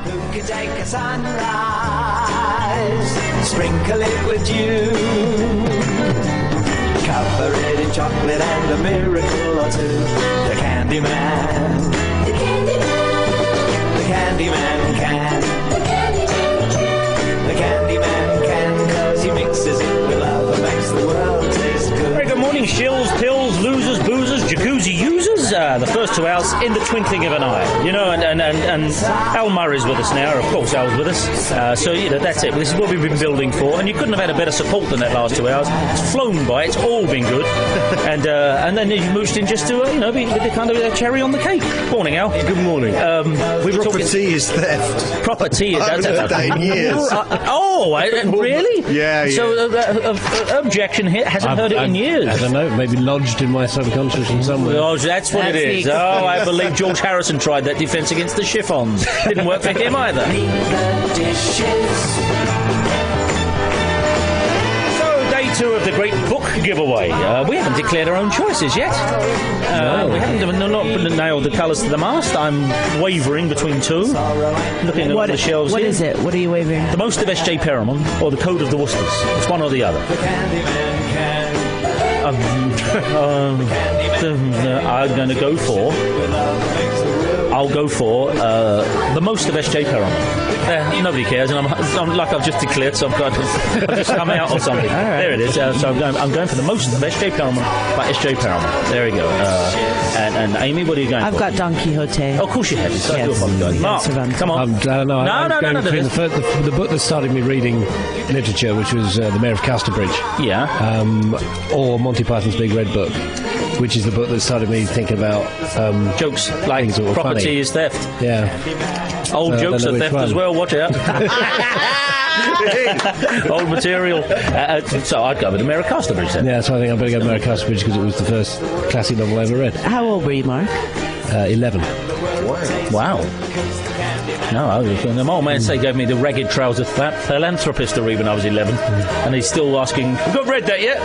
Who can take a sunrise, sprinkle it with dew, cover it in chocolate and a miracle or two. The Candyman, the Candyman, the Candyman can, the Candyman can, the Candyman can, 'cause he mixes it with love and makes the world taste good. Very good morning, shills, pills, losers, boozers, jacuzzi users. The first 2 hours in the twinkling of an eye. You know, and Al Murray's with us now. Of course, Al's with us. So, you know, that's it. This is what we've been building for. And you couldn't have had a better support than that last 2 hours. It's flown by. It's all been good. And then you mooched in just to, you know, be the kind of cherry on the cake. Morning, Al. Good morning. We were talking... Property is theft. Property is... I haven't heard that in years. Really? Yeah. So, objection here. Hasn't heard it in years. I don't know. Maybe lodged in my subconscious in some way. Oh, that's what it is. Oh, I believe George Harrison tried that defence against the chiffons. Didn't work for him either. So, day 2 of the great book giveaway. We haven't declared our own choices yet. We haven't not nailed the colours to the mast. I'm wavering between 2. Looking at the shelves What here. is it? What are you wavering? The Most of S.J. Perelman or the Code of the Worcesters. It's one or the other. I'm going to go for... I'll go for the Most of S.J. Perelman. Nobody cares, and I'm like I've just declared, so I've just come out or something. Right. There it is. So I'm going for the Most of S.J. Perelman by S.J. Perelman. There we go. And Amy, what are you going for? I've got Don Quixote. Oh, of course you have. So I do apologise. Mark, come on. No. The book that started me reading literature, which was The Mayor of Casterbridge. Yeah. Or Monty Python's Big Red Book, which is the book that started me thinking about jokes like things that were property funny. Is theft. Yeah. Old jokes are theft as well. Watch out. Old material. So I'd go with the Mayor of Casterbridge then. Yeah, so I think I better go to Mayor of Casterbridge because it was the first classic novel I ever read. How old were you, Mark? 11. Wow. No, the old man say gave me the ragged trouser philanthropist to read when I was 11, and he's still asking, "You've not read that yet?"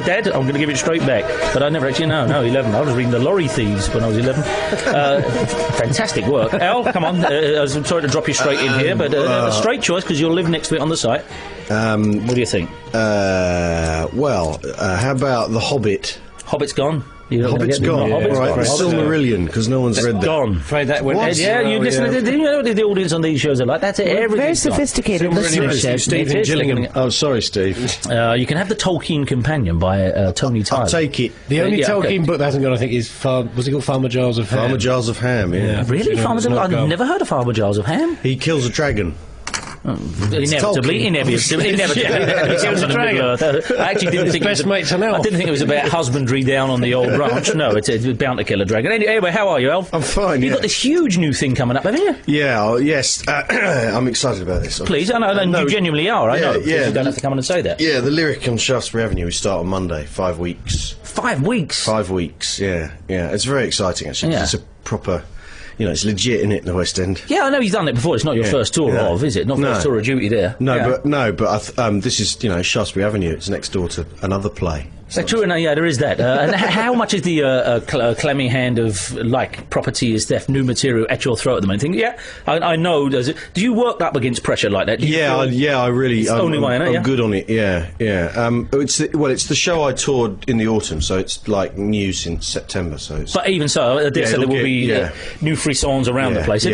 Dad, I'm going to give it straight back. But I never actually, no, 11. I was reading The Lorry Thieves when I was 11. Fantastic work. Al, come on. I'm sorry to drop you straight in here, but a straight choice because you'll live next to it on the site. What do you think? How about The Hobbit? Hobbit's gone. Hobbit's gone. Hobbit's right, gone. the Silmarillion, because no one's read that. Gone. Afraid that went... Yeah, you listen to you know the audience on these shows are like, that's it, everything's Very gone. sophisticated listenership. Stephen Gillingham. Oh, sorry, Steve. You can have The Tolkien Companion by Tony Tyler. I'll take it. The only Tolkien book that hasn't gone, I think, is... was it called Farmer Giles of Ham? Farmer Giles of Ham, yeah. Really? Farmer Giles? I've never heard of Farmer Giles of Ham. He kills a dragon. Inevitably. I actually didn't think best mates on Elf. I didn't think it was about husbandry down on the old ranch. No, it's bound to kill a dragon. Anyway, how are you, Elf? I'm fine. You've got this huge new thing coming up, haven't you? Yeah. Yes. I'm excited about this. Please, I know you genuinely are. I know. Yeah. You don't have to come on and say that. Yeah, the Lyric on Shaftesbury Avenue. We start on Monday. 5 weeks. 5 weeks. 5 weeks. Yeah. It's very exciting actually. Yeah. It's a proper. You know, it's legit, isn't it, in the West End? Yeah, I know you've done it before. It's not your first tour of, is it? Not first tour of duty there. No, but this is, Shaftesbury Avenue. It's next door to another play. So true, there is that. And how much is the clammy hand of, like, property is theft, new material at your throat at the moment? Yeah, I know. Do you work up against pressure like that? I really... It's the only way, I'm good on it, yeah. It's the show I toured in the autumn, so it's, like, new since September, so it's... But even so, I dare say there will be new frissons around the place.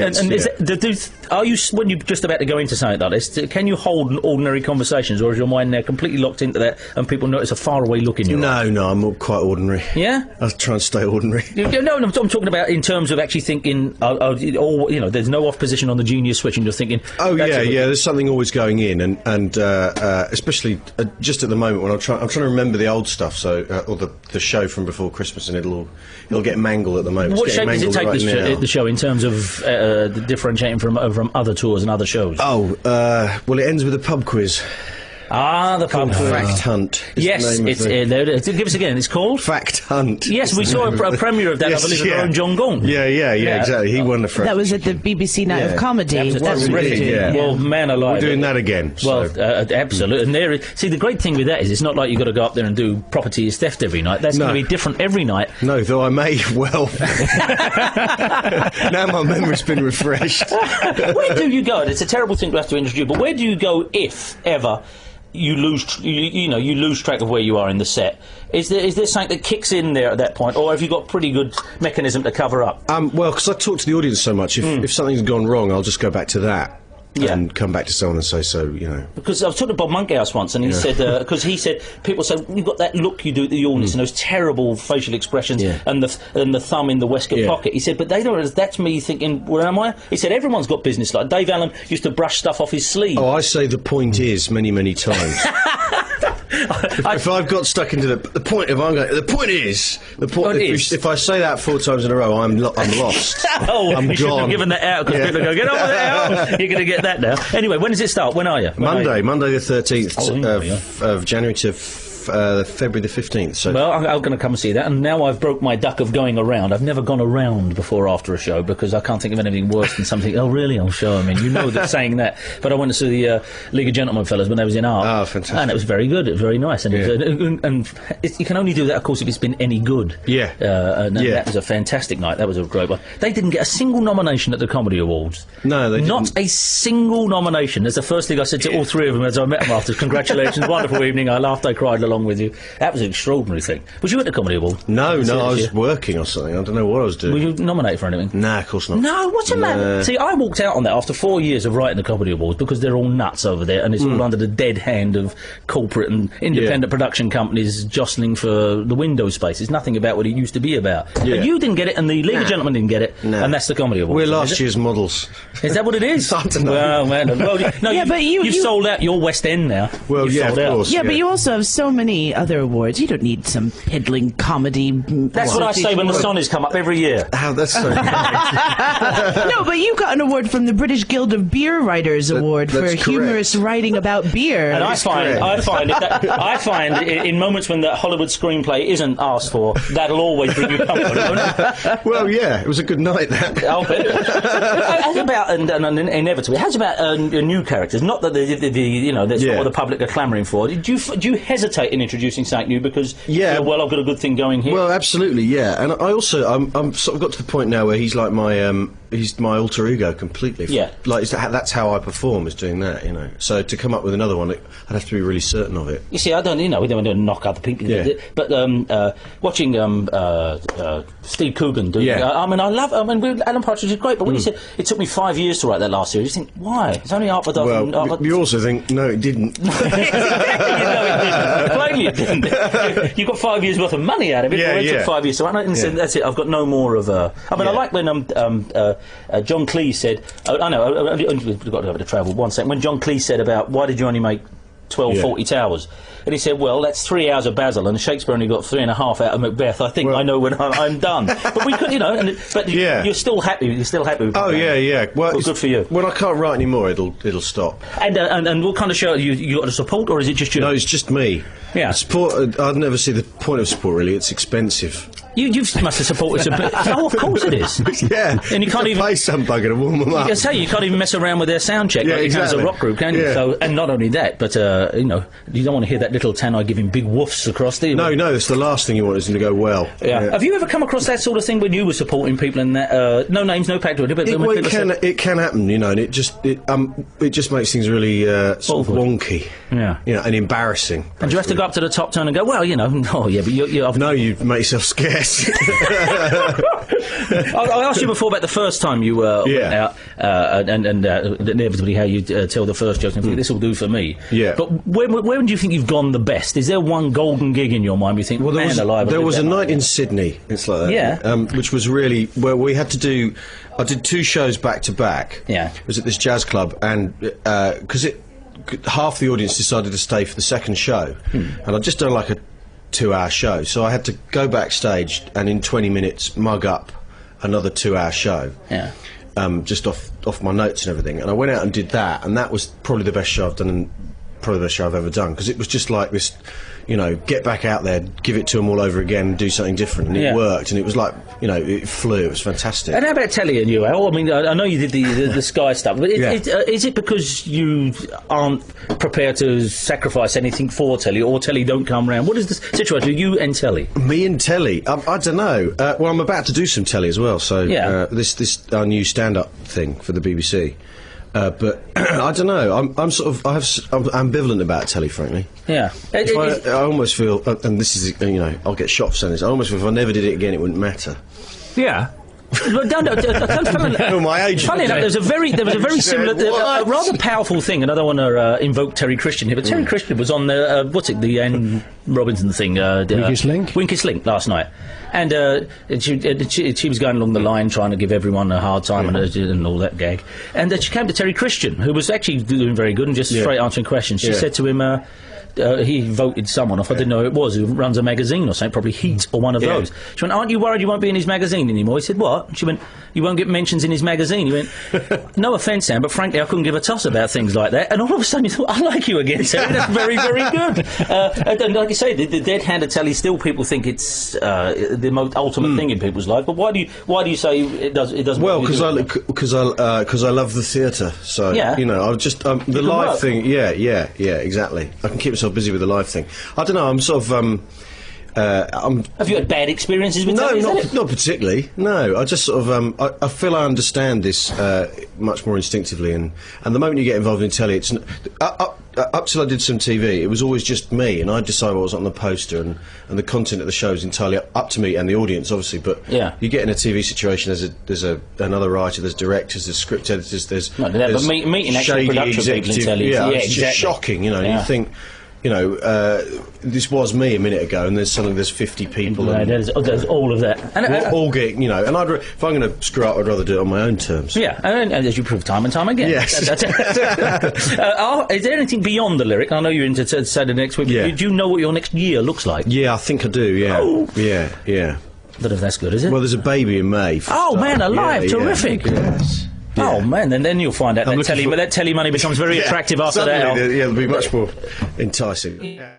Are you, when you're just about to go into something like this, can you hold ordinary conversations, or is your mind now completely locked into that and people notice a faraway look in your eye? No, I'm quite ordinary. Yeah? I try and stay ordinary. No, I'm talking about in terms of actually thinking, there's no off position on the Genius switch and you're thinking... Oh, yeah, there's something always going in, and especially just at the moment when I'm trying to remember the old stuff, so or the show from before Christmas, and it'll get mangled at the moment. What shape does it take the show in terms of differentiating from other tours and other shows? Well, it ends with a pub quiz. Ah, the pub. Fact Hunt. is the Yes, name of it's the- there. Give us again. It's called. Fact Hunt. Yes, is we the saw name a of the- premiere of that. Yes, I believe yeah. our own John Gong. Yeah, exactly. He won the French. That was at the BBC Night of Comedy. That's That's what terrific. we did. Yeah. Well, man alive. We're doing that again. Well, so. absolutely. And there, see, the great thing with that is it's not like you've got to go up there and do property is theft every night. That's No. going to be different every night. No, though I may well. Now my memory's been refreshed. Where do you go? And it's a terrible thing to have to introduce, but where do you go if ever you lose, you lose track of where you are in the set? Is there something that kicks in there at that point, or have you got pretty good mechanism to cover up? Well, because I talk to the audience so much, if something's gone wrong, I'll just go back to that. Yeah. And come back to someone and say, Because I was talking to Bob Monkhouse once, and he said, because he said, people say, you've got that look you do at the audience, and those terrible facial expressions, Yeah. and the thumb in the waistcoat Yeah. pocket. He said, but they don't, that's me thinking, where am I? He said, everyone's got business. Like Dave Allen used to brush stuff off his sleeve. oh, I say the point is many, many times. If I've got stuck into the point of I'm going, the point is if I say that 4 times in a row, I'm lost. Oh, I'm you shouldn't have gone. given that out, because Yeah. people go, get on with it out. You're going to get that now. Anyway, when does it start? When are you? When are you? Monday the 13th Oh, yeah. of January to February the 15th. So Well, I'm going to come and see that, and now I've broke my duck of going around. I've never gone around before after a show, because I can't think of anything worse than something, oh, really, I'll show them. You know that saying that. But I went to see the League of Gentlemen fellas when they was in art. Oh, fantastic. And it was very good. It was very nice. And, you can only do that, of course, if it's been any good. Yeah. And Yeah. that was a fantastic night. That was a great one. They didn't get a single nomination at the Comedy Awards. No, they Not didn't. a single nomination. That's the first thing I said to all three of them as I met them after. Congratulations, wonderful evening. I laughed, I cried along with you. That was an extraordinary thing. Was you at the Comedy Award? no, See I this was year? working or something. I don't know what I was doing. Were you nominated for anything? Nah, of course not. No, what's the matter? See, I walked out on that after 4 years of writing the Comedy Awards, because they're all nuts over there, and it's all under the dead hand of corporate and independent production companies jostling for the window space. It's nothing about what it used to be about. Yeah. But you didn't get it, and the League of Gentlemen didn't get it, Nah. and that's the Comedy Awards. We're is last it? year's models. Is that what it is? I don't know. Well, man. Well, no, Yeah, but you- you've sold out your West End now. Well, You've yeah, sold of out. course. Yeah, but you also have so many other awards. You don't need some piddling comedy. That's what I say when the sun has come up every year. How that's so. No, but you got an award from the British Guild of Beer Writers Award for that's correct. humorous writing about beer. And I find correct. in moments when the Hollywood screenplay isn't asked for, that'll always bring you comfort. Won't it? Well, yeah, it was a good night. That. I'll bet. How's about and inevitably? How's about new characters? Not that that's Yeah. not what the public are clamouring for. Do you hesitate in introducing something new because Yeah. well, I've got a good thing going here. Well, absolutely, yeah. And I also, I'm sort of got to the point now where he's like he's my alter ego completely. Yeah. Like that's how I perform, is doing that. So to come up with another one, I'd have to be really certain of it. You see, I don't, we don't want to knock other people. Yeah. But watching Steve Coogan do, Yeah. Alan Partridge is great. But when he said it took me 5 years to write that last series, you think, why? It's only half a dozen. Well, you also think no, it didn't. You know it didn't. Plainly it didn't. You got 5 years worth of money out of it. Yeah, It took yeah. 5 years to write it, and said, that's it. I've got no more of. I Yeah. like when John Cleese said. I know. We've got to have to travel 1 second. When John Cleese said about why did you only make 12 Yeah. 40 Towers, and he said, well, that's 3 hours of Basil, and Shakespeare only got 3.5 out of Macbeth. I think I know when I'm done. But we could, but Yeah. you're still happy. You're still happy with Oh that. yeah. Well, good for you. When I can't write anymore, it'll stop. And what kind of show you got to support, or is it just you? No, it's just me. Yeah. Support. I'd never see the point of support. Really, it's expensive. You must have supported some. Oh, of course it is. Yeah. And you can't even pay some bugger to warm them up. I say you can't even mess around with their sound check Yeah, like you can as a exactly. rock group, can you? Yeah. So, and not only that, but you don't want to hear that little Tannoy giving big woofs across, do you? No, it's the last thing you want is them to go well. Yeah. Have you ever come across that sort of thing when you were supporting people in that? No names, no pact, but It, when well, people said- it can happen, and it just makes things really sort of Awkward. wonky, Yeah. and embarrassing. And do you have to go up to the top turn and go, well, oh yeah, but you're No, you make yourself scarce. I asked you before about the first time you went Yeah. out, and inevitably how you tell the first joke. And think, this will do for me. Yeah. But when do you think you've gone the best? Is there one golden gig in your mind where you think, Well, there man was, alive, I there did was that a night? night in Sydney. It's like that. Yeah. Which was really where we had to do. I did 2 shows back to back. Yeah. It was at this jazz club, and because half the audience decided to stay for the second show, and I'd just done like a 2-hour show, so I had to go backstage and in 20 minutes mug up another 2-hour show. Yeah. Just off my notes and everything, and I went out and did that, and that was probably the best show I've done probably the best show I've ever done, because it was just like this, you know, get back out there, give it to them all over again, and do something different, and it worked, and it was like, you know, it flew. It was fantastic. And how about telly and you, Al? I mean, I know you did the Sky stuff, but is it because you aren't prepared to sacrifice anything for telly, or telly don't come round? What is the situation with you and telly? Me and telly? I don't know. Well, I'm about to do some telly as well, so this new stand-up thing for the BBC. But I don't know. I'm ambivalent about telly, frankly. Yeah. I almost feel, and this is, you know, I'll get shot for saying this. I almost feel if I never did it again, it wouldn't matter. Yeah. Well, my age. Funny enough, there was a very similar, a rather powerful thing, and I don't want to invoke Terry Christian here, but Terry Christian was on the Anne Robinson thing, Winkiest Link last night, and she was going along the line trying to give everyone a hard time and all that gag, and she came to Terry Christian, who was actually doing very good and just straight answering questions. She said to him, he voted someone off, I didn't know who it was, who runs a magazine or something, probably Heat or one of those. She went, aren't you worried you won't be in his magazine anymore? He said, what? She went, you won't get mentions in his magazine. He went, no offence, Sam, but frankly I couldn't give a toss about things like that. And all of a sudden you thought, I like you again, Sam. That's very, very good. And like you say, the dead hand of telly, still people think it's the most ultimate thing in people's life. But why do you say it doesn't? Well, because I love the theatre. So you know, I just the live thing. Yeah, exactly. I can keep myself busy with the live thing. I don't know. I'm sort of. Have you had bad experiences with telly? Not particularly. No, I just sort of I feel I understand this much more instinctively, and the moment you get involved in telly, it's up till I did some TV, it was always just me, and I'd decide what was on the poster, and the content of the show is entirely up to me and the audience, obviously. But you get in a TV situation, there's another writer, there's directors, there's script editors, there's meeting actual production people in telly. It's just shocking, you know. You think. You know, this was me a minute ago, and there's 50 people. No, there's all of that. And all getting, you know, and if I'm going to screw up, I'd rather do it on my own terms. Yeah, and as you prove time and time again. Yes. Is there anything beyond the lyric? I know you're into Saturday next week, but do you know what your next year looks like? Yeah, I think I do, yeah. Oh. Yeah. Don't know if that's good, is it? Well, there's a baby in May. Man, alive, terrific. Yes. Yeah. Oh man, and then you'll find out that telly money becomes very attractive after that. Yeah, it'll be much more enticing. Yeah.